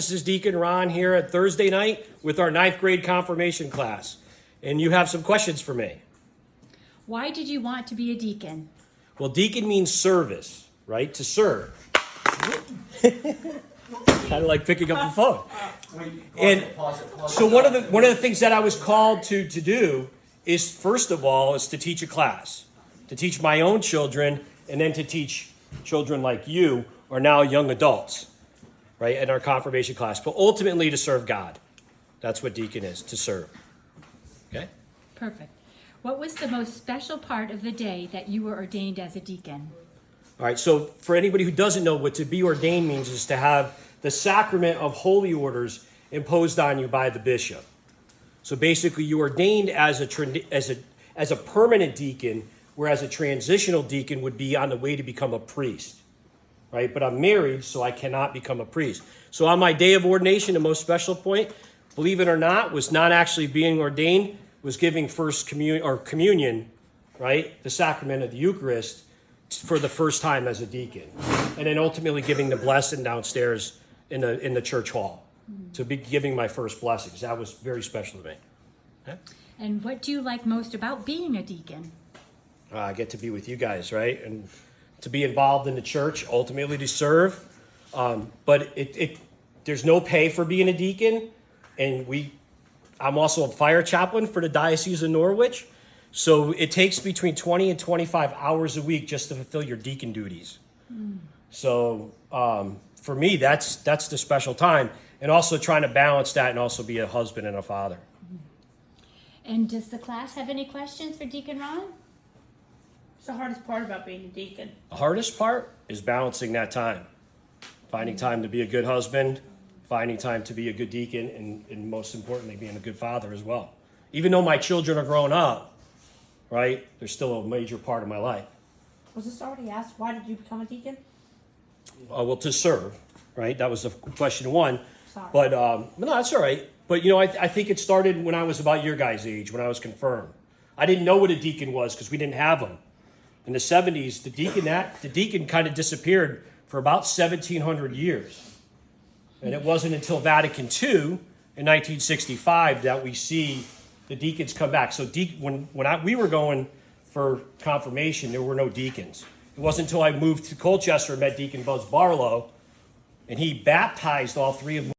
This is Deacon Ron here at Thursday night with our 9th grade confirmation class. And you have some questions for me. Why did you want to be a deacon? Well, deacon means service, right? To serve. Kind of like picking up the phone. And so one of the things that I was called to do is, first of all, is to teach a class. To teach my own children, and then to teach children like you, or now young adults, right, in our confirmation class. But ultimately to serve God. That's what deacon is, to serve. Okay? Perfect. What was the most special part of the day that you were ordained as a deacon? All right, so for anybody who doesn't know, what to be ordained means is to have the sacrament of holy orders imposed on you by the bishop. So basically, you ordained as a permanent deacon, whereas a transitional deacon would be on the way to become a priest, right? But I'm married, so I cannot become a priest. So on my day of ordination, the most special point, believe it or not, was not actually being ordained, was giving first communion, right? The sacrament of the Eucharist for the first time as a deacon, and then ultimately giving the blessing downstairs in the church hall. To be giving my first blessings. That was very special to me. Okay? And what do you like most about being a deacon? I get to be with you guys, right? And to be involved in the church, ultimately to serve. But there's no pay for being a deacon. And I'm also a fire chaplain for the Diocese of Norwich. So it takes between 20 and 25 hours a week just to fulfill your deacon duties. So for me, that's the special time. And also trying to balance that and also be a husband and a father. And does the class have any questions for Deacon Ron? What's the hardest part about being a deacon? The hardest part is balancing that time. Finding time to be a good husband, finding time to be a good deacon, and most importantly, being a good father as well. Even though my children are growing up, right, they're still a major part of my life. Was this already asked? Why did you become a deacon? Well, to serve, right? That was the question one. Sorry. But no, that's all right. But, I think it started when I was about your guys' age, when I was confirmed. I didn't know what a deacon was because we didn't have them. In the 70s, the deacon kind of disappeared for about 1,700 years. And it wasn't until Vatican II in 1965 that we see the deacons come back. So when we were going for confirmation, there were no deacons. It wasn't until I moved to Colchester and met Deacon Buzz Barlow, and he baptized all three of